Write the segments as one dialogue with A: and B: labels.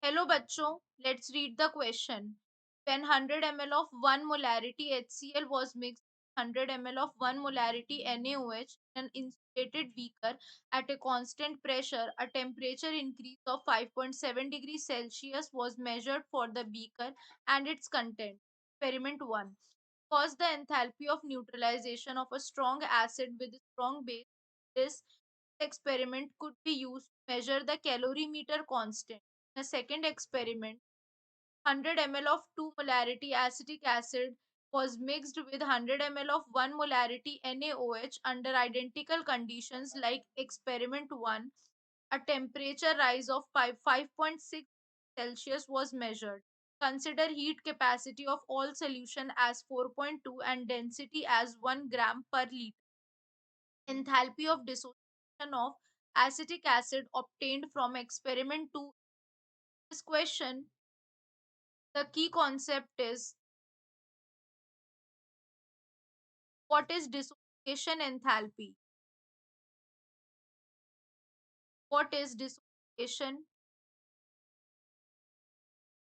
A: Hello बच्चों, let's read the question. When 100 ml of 1 molarity HCl was mixed with 100 ml of 1 molarity NaOH in an insulated beaker at a constant pressure, a temperature increase of 5.7 degrees Celsius was measured for the beaker and its content. Experiment 1. Cause the enthalpy of neutralization of a strong acid with a strong base. This experiment could be used to measure the calorimeter constant. In a second experiment, 100 ml of 2 molarity acetic acid was mixed with 100 ml of 1 molarity NaOH under identical conditions like experiment 1. A temperature rise of 5.6 Celsius was measured. Consider heat capacity of all solution as 4.2 and density as 1 gram per liter. Enthalpy of dissociation of acetic acid obtained from experiment 2. This question, the key concept is what is dissociation enthalpy? What is dissociation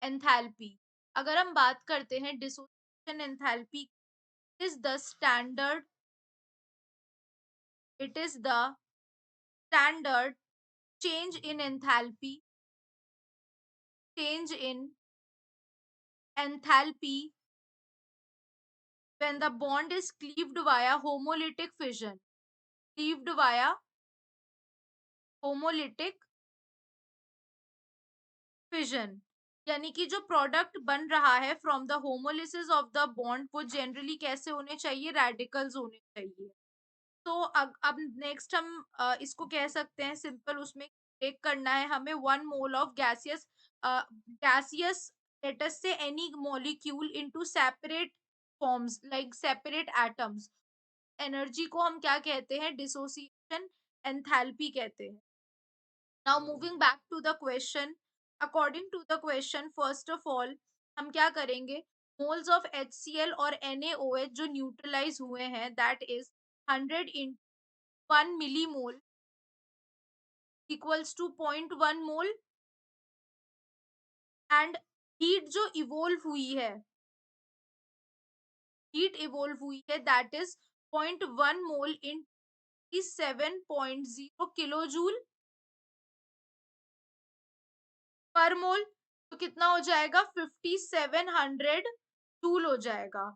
A: enthalpy? अगर हम बात करते हैं dissociation enthalpy, the standard it is the standard change in enthalpy, change in enthalpy when the bond is cleaved via homolytic fission, cleaved via homolytic fission, यानी कि जो product बन रहा है from the homolysis of the bond वो generally कैसे होने चाहिए, रेडिकल्स होने चाहिए. तो अब नेक्स्ट हम इसको कह सकते हैं सिंपल, उसमें ब्रेक करना है हमें 1 mole of gaseous let's say any molecule into separate forms like separate atoms. Energy को हम क्या कहते हैं, डिसोसिएशन एंथैल्पी कहते हैं. Now moving back to the question, according to the question first of all हम क्या करेंगे, मोल्स ऑफ HCl और NaOH जो न्यूट्रलाइज हुए हैं that is 100 in 1 millimole equals to 0.1 mole, and heat जो इवोल्व हुई है, हीट इवोल्व हुई है that is 0.1 mole in 7.0 kilo joule per mole. तो कितना हो जाएगा, 5700 जूल हो जाएगा.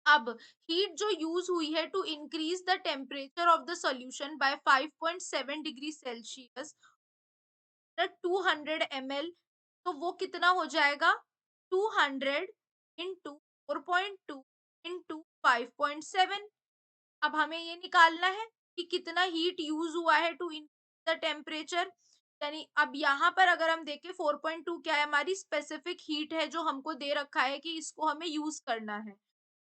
A: अब हीट जो यूज हुई है to increase the temperature of the solution by 5.7 degree Celsius 200 ml, तो वो कितना हो जाएगा, 200 इंटू 4.2 इंटू 5.7. अब हमें ये निकालना है कि कितना हीट यूज हुआ है टू इंक्रीज द टेम्परेचर. यानी अब यहाँ पर अगर हम देखें 4.2 क्या है, हमारी स्पेसिफिक हीट है जो हमको दे रखा है कि इसको हमें यूज करना है.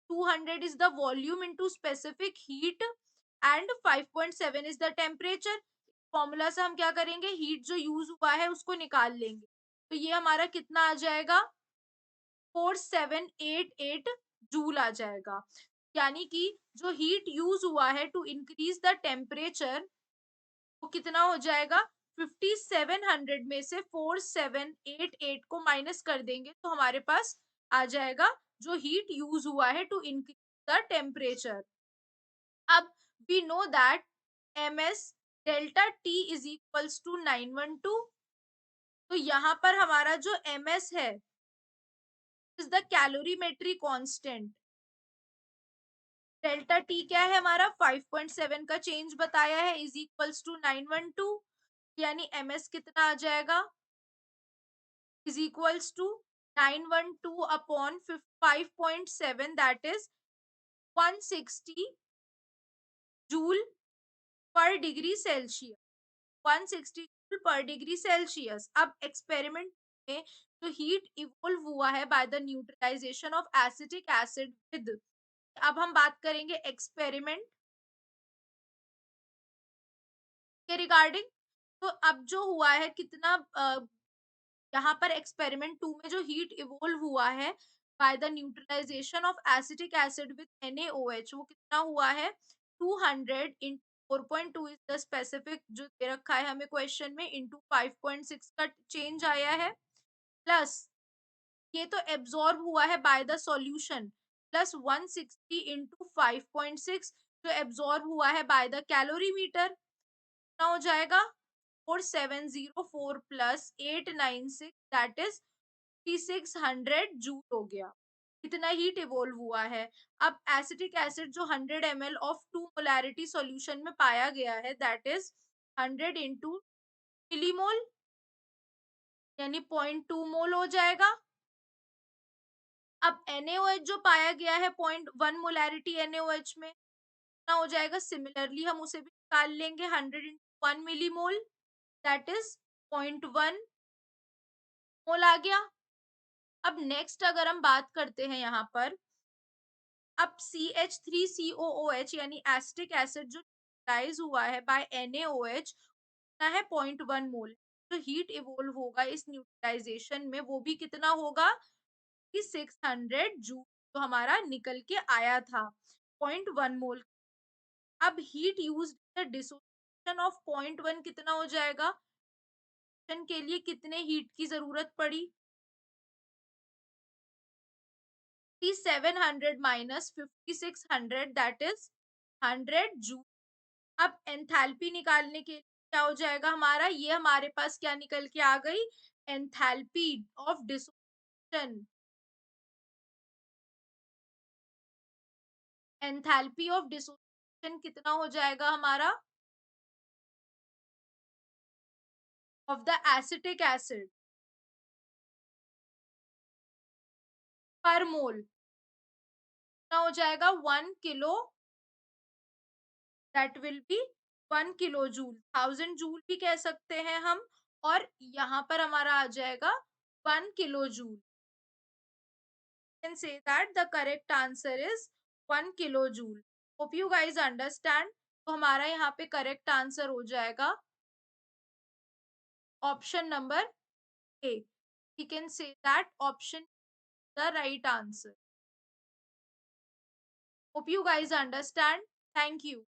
A: 200 is the volume into specific heat and 5.7 is the temperature. Formula से हम क्या करेंगे, हीट जो यूज हुआ है उसको निकाल लेंगे. तो ये हमारा कितना आ जाएगा, 4788 जूल आ जाएगा. यानी कि जो हीट यूज हुआ है टू इंक्रीज द टेम्परेचर वो कितना हो जाएगा, 5700 में से 4788 को माइनस कर देंगे तो हमारे पास आ जाएगा जो हीट यूज हुआ है टू इंक्रीज द टेम्परेचर. अब we know that ms delta T is equals to 912. तो यहाँ पर हमारा जो ms है is the calorimetry constant. Delta T क्या है हमारा, 5.7 का चेंज बताया है इज इक्वल्स टू 912. यानी ms कितना आ जाएगा, is equals to 912 upon 5.7 that is 160 joule per degree Celsius, 160 joule per degree Celsius. अब एक्सपेरिमेंट में जो हीट इवोल्व हुआ है by the neutralization of acetic acid with, अब हम बात करेंगे एक्सपेरिमेंट के रिगार्डिंग. तो अब जो हुआ है कितना यहाँ पर एक्सपेरिमेंट 2 में जो हीट इवोल्व हुआ है by the neutralization of acetic acid with NaOH वो कितना हुआ है, 200 इन 4.2 इज द स्पेसिफिक जो दे रखा है हमें क्वेश्चन में, इंटू 5.6 का चेंज आया है, प्लस ये तो एब्जॉर्ब हुआ है by the solution, plus 160 into 5.6 जो एब्जॉर्ब हुआ है बाय द कैलोरीमीटर, कितना हो जाएगा? 4704 प्लस 896 दैट इज 5600 जूल हो गया। इतना हीट इवोल्व हुआ है। अब एसिटिक एसिड जो 100 ml ऑफ 2 मोलैरिटी सॉल्यूशन में पाया गया है दैट इज 100 इंटू मिलीमोल, यानी 0.2 मोल हो जाएगा। अब NaOH जो पाया गया है 0.1 मोलैरिटी NaOH में, कितना हो जाएगा? सिमिलरली हम उसे भी निकाल लेंगे, 100 इंटू 1 मिलीमोल दैट इज 0.1 मोल आ गया। अब नेक्स्ट अगर हम बात करते हैं यहाँ पर, अब CH3COOH यानी एसिटिक एसिड जो न्यूट्रलाइज हुआ है बाय NaOH कितना है? 0.1 मोल। जो हीट इवोल्व होगा इस न्यूट्रलाइजेशन में वो भी कितना होगा कि 600 जूल जो हमारा निकल के आया था 0.1 मोल। अब heat used in the dissociation of 0.1 कितना हो जाएगा? के लिए कितने हीट की जरूरत पड़ी? 700 माइनस 5600 दैट इज 100 जूल। अब एंथैल्पी निकालने के लिए क्या हो जाएगा हमारा? ये हमारे पास क्या निकल के आ गई? Enthalpy of dissociation. Enthalpy of dissociation कितना हो जाएगा हमारा? ऑफ द एसिटिक एसिड पर मोल कितना हो जाएगा? 1 kilo, that will be 1 kilo joule, 1000 joule भी कह सकते हैं हम, और यहाँ पर हमारा आ जाएगा 1 kilo joule. Can say that the correct answer is 1 kilojoule. Hope you guys understand. तो हमारा यहाँ पे करेक्ट आंसर हो जाएगा option number A. We can say that option the right answer. Hope you guys understand. Thank you.